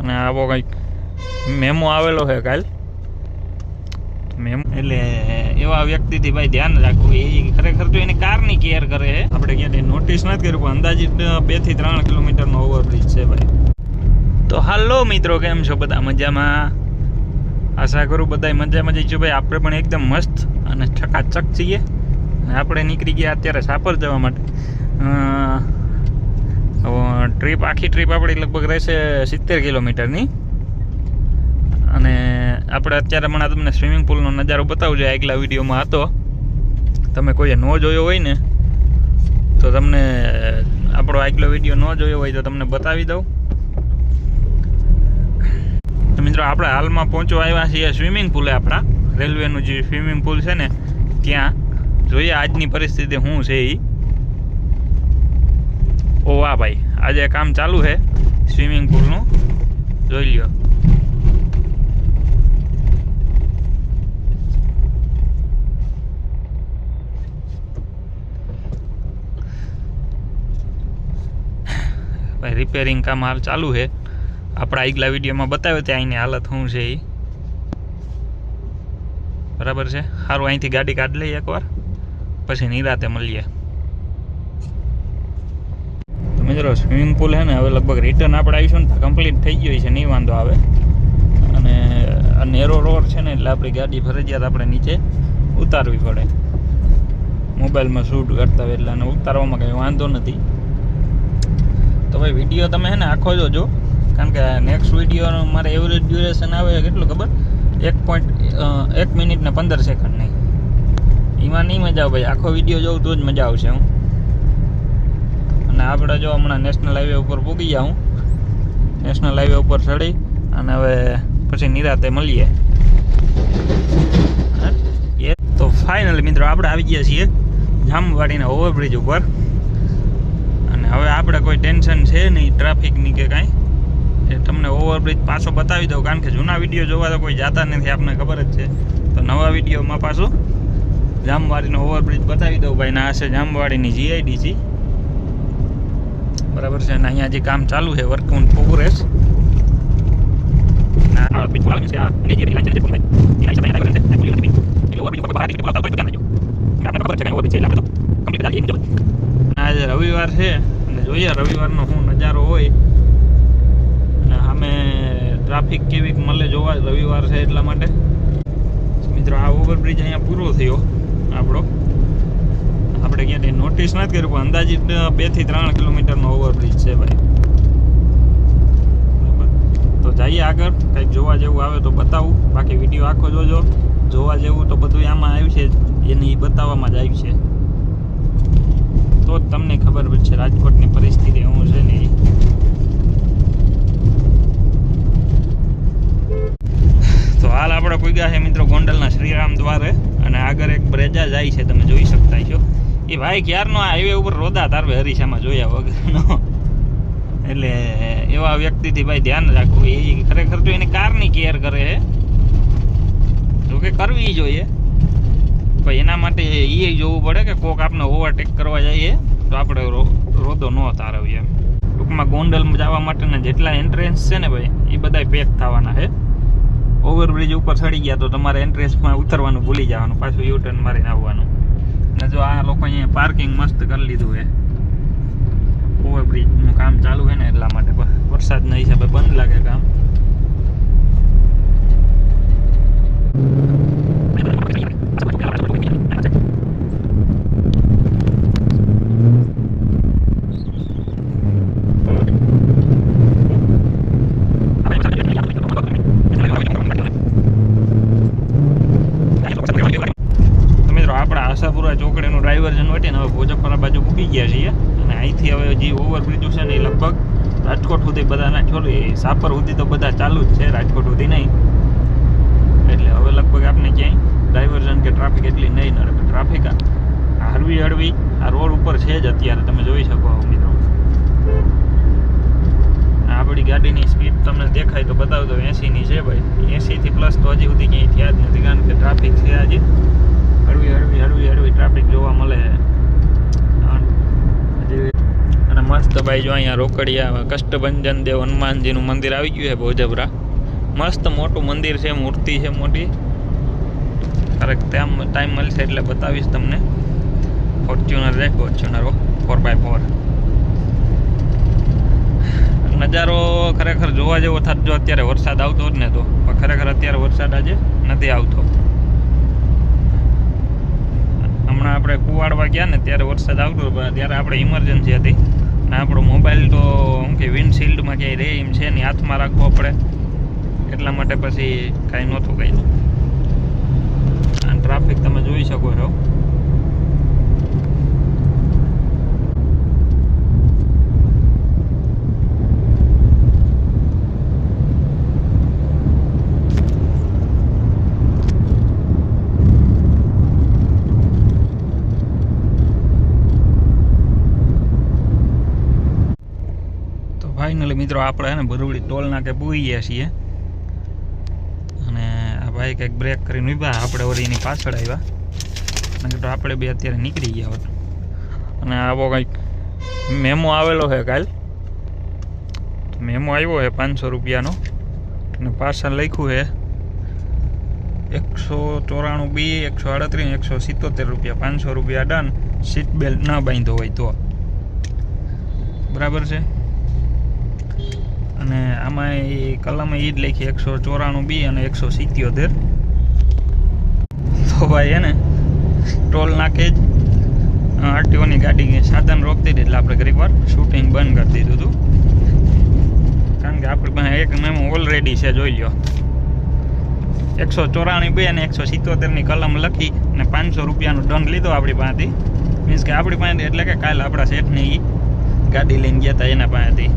અને આવો કંઈક મેમો આવેલો છે કાલ મેમો, એટલે એવા વ્યક્તિથી ભાઈ ધ્યાન રાખવું. એ ખરેખર તો એની કારની કેર કરે છે. આપણે ક્યાંય નોટિસ નથી કર્યું પણ અંદાજિત 2 થી 3 કિલોમીટરનો ઓવરબ્રિજ છે ભાઈ. તો હાલો મિત્રો, કેમ છો બધા? મજામાં? આશા કરું બધા મજામાં જ છો ભાઈ. આપણે પણ એકદમ મસ્ત અને ચકાચક છીએ. આપણે નીકળી ગયા અત્યારે સાપર જવા માટે. આખી ટ્રીપ આપણી લગભગ રહેશે 70 કિલોમીટરની. અને આપણે અત્યારે પણ તમને સ્વિમિંગ પુલનો નજારો બતાવજો. આગલા વિડીયોમાં હતો, તમે કોઈએ ન જોયો હોય ને તો તમને આપણો આગલો વિડીયો ન જોયો હોય તો તમને બતાવી દઉં. મિત્રો, આપણે હાલમાં પહોંચવા આવ્યા છીએ સ્વિમિંગ પુલે. આપણા રેલવેનું જે સ્વિમિંગ પુલ છે ને ત્યાં. જોઈએ આજની પરિસ્થિતિ શું છે એ. ઓ વાહ ભાઈ, આજે કામ ચાલુ છે સ્વિમિંગ પુલનું, જોઈ લ્યો. ભાઈ રિપેરિંગ કામ હાલ ચાલુ છે. આપણા આગલા વિડીયોમાં બતાવ્યો ત્યાં એની હાલત શું છે એ. બરાબર છે. સારું, અહીંથી ગાડી કાઢી લઈએ એકવાર, પછી નિરાતે મળીએ. મિત્રો, સ્વિમિંગ પુલ છે ને હવે લગભગ રિટર્ન આપણે આવીશું ને કમ્પ્લીટ થઈ ગયું છે, નહીં વાંધો આવે. અને આ નેરો રોડ છે ને એટલે આપણી ગાડી ફરજિયાત આપણે નીચે ઉતારવી પડે. મોબાઈલમાં શૂટ કરતા હોય એટલે અને ઉતારવામાં કંઈ વાંધો નથી. તો ભાઈ વિડીયો તમે છે ને આખો જોજો, કારણ કે નેક્સ્ટ વિડીયોનો મારે એવરેજ ડ્યુરેશન આવે કેટલું ખબર? 1 મિનિટ ને 15 સેકન્ડ નહીં. એમાં નહીં મજા આવે ભાઈ. આખો વિડીયો જોઉં તો જ મજા આવશે. હું અને આપણે જો હમણાં નેશનલ હાઈવે ઉપર પૂગી જાઉં. નેશનલ હાઈવે ઉપર ચડી અને હવે પછી નિરાતે મળીએ. તો ફાઇનલી મિત્રો, આપણે આવી ગયા છીએ જામવાડીના ઓવરબ્રિજ ઉપર. અને હવે આપણે કોઈ ટેન્શન છે નહીં ટ્રાફિકની કે કાંઈ. એ તમને ઓવરબ્રિજ પાછો બતાવી દઉં, કારણ કે જૂના વિડીયો જોવા તો કોઈ જતા નથી, આપણને ખબર જ છે. તો નવા વિડીયોમાં પાછું જામવાડીનો ઓવરબ્રિજ બતાવી દઉં ભાઈ. ના હશે જામવાડીની જીઆઈડીસી, બરાબર છે. અને અહીંયા જે કામ ચાલુ છે, વર્ક ઓન પ્રોગ્રેસ. આજે રવિવાર છે અને જોઈએ રવિવારનો શું નજારો હોય. અને સામે ટ્રાફિક કેવીક મળે જોવા. રવિવાર છે એટલા માટે. મિત્રો, આ ઓવરબ્રિજ અહીંયા પૂરો થયો આપણો. આપણે ક્યાંય નોટિસ નથી કર્યું પણ અંદાજિત 2 થી 3 કિલોમીટરનો ઓવરબ્રિજ છે ભાઈ. બરાબર, તો જઈએ આગળ. કંઈક જોવા જેવું આવે તો બતાવું. બાકી વિડીયો આખો જોજો. જોવા જેવું તો બધું આમાં આવ્યું છે, એની બતાવવામાં જ આવ્યું છે. તો જ તમને ખબર પડશે રાજકોટની પરિસ્થિતિ શું છે ને. તો હાલ આપણે પૂગ્યા છે મિત્રો ગોંડલના શ્રીરામ દ્વારે. અને આગળ એક બ્રેજા જાય છે, તમે જોઈ શકતા છો. એ ભાઈ ક્યારનો આ હાઈવે ઉપર રોદા તારવે હરીસામાં જોયા વગરનો. એટલે એવા વ્યક્તિથી ભાઈ ધ્યાન રાખવું. એ ખરેખર તો એની કારની કેર કરે છે, જોકે કરવી જોઈએ. પણ એના માટે એ જોવું પડે કે કોક આપણે ઓવરટેક કરવા જઈએ તો આપણે રોદો ન તારવીએ. ટૂંકમાં ગોંડલ જવા માટેના જેટલા એન્ટ્રન્સ છે ને ભાઈ, એ બધા પેક થવાના છે. ઓવરબ્રિજ ઉપર ચડી ગયા તો તમારે એન્ટ્રન્સમાં ઉતરવાનું ભૂલી જવાનું, પાછું યુટર્ન મારીને આવવાનું. અને જો આ લોકો અહીંયા પાર્કિંગ મસ્ત કરી લીધું છે. ઓવરબ્રિજનું કામ ચાલુ છે ને એટલા માટે. વરસાદના હિસાબે બંધ લાગે કામ. આશાપુરા ચોકડીનું ડાયવર્ઝન વટીને હવે ભોજપરા બાજુ મૂકી ગયા છીએ. અને અહીંથી હવે જે ઓવરબ્રિજો છે ને એ લગભગ રાજકોટ સુધી બધાના છોડી સાપર સુધી તો બધા ચાલુ જ છે, રાજકોટ સુધી નહીં. એટલે હવે લગભગ આપણે ક્યાંય ડાયવર્ઝન કે ટ્રાફિક એટલી નહીં નડે. ટ્રાફિક હળવી હળવી આ રોડ ઉપર છે જ અત્યારે, તમે જોઈ શકો મિત્રો. આપણી ગાડીની સ્પીડ તમને દેખાય તો બતાવું તો 80ની છે ભાઈ. 80 થી પ્લસ તો હજી સુધી ક્યાંય થયા જ નથી, કારણ કે ટ્રાફિક છે આજે. હળવી ટ્રાફિક જોવા મળે છે. અને મસ્ત ભાઈ જો અહીંયા રોકડિયા કષ્ટભંજન દેવ હનુમાનજીનું મંદિર આવી ગયું છે ભોજપરા. મસ્ત મોટું મંદિર છે, મૂર્તિ છે મોટી. કરેક્ટ ટાઈમ મળશે એટલે બતાવીશ તમને. ફોર્ચ્યુનર છે, ફોર્ચ્યુનર 4x4. નજારો ખરેખર જોવા જેવો થાત જો અત્યારે વરસાદ આવતો હોત ને તો, પણ ખરેખર અત્યારે વરસાદ આજે નથી આવતો. હમણાં આપણે કુવાડવા ગયા ને ત્યારે વરસાદ આવતો, ત્યારે આપણે ઇમરજન્સી હતી ને આપણો મોબાઈલ તો શું કે વિન્ડશીલ્ડમાં ક્યાંય રહે એમ છે નહીં, હાથમાં રાખવો પડે એટલા માટે પછી કાંઈ નહોતું કર્યું. આ ટ્રાફિક તમે જોઈ શકો છો. ફાઇનલી મિત્રો આપણે હે ને બરોડી ટોલ નાકે પૂરી ગયા છીએ અને આ ભાઈ કંઈક બ્રેક કરીને ઊભા, આપણે વળી એની પાછળ આવ્યા અને તો આપણે બે અત્યારે નીકળી ગયા હોત. અને આવો કંઈક મેમો આવેલો છે કાલ, મેમો આવ્યો છે 500 રૂપિયાનો અને પાછળ લખ્યું છે 194B 138 177 રૂપિયા, 500 રૂપિયા ડન, સીટ બેલ્ટ ના બાંધો હોય તો. બરાબર છે. અને આમાં એ કલમ એ જ લખી 194B અને 177. તો ભાઈ હે ને ટોલ નાકે જ આરટીઓની ગાડી સાધન રોકતી હતી એટલે આપણે ઘણીક વાર શૂટિંગ બંધ કરી દીધું હતું, કારણ કે આપણી પાસે એક મેમો ઓલરેડી છે, જોઈ લો. 194B અને 177ની કલમ લખી અને 500 રૂપિયાનો દંડ લીધો આપણી પાસેથી. મીન્સ કે આપણી પાસે એટલે કે કાલે આપણા શેઠને એ ગાડી લઈને ગયા હતા એના પાસેથી.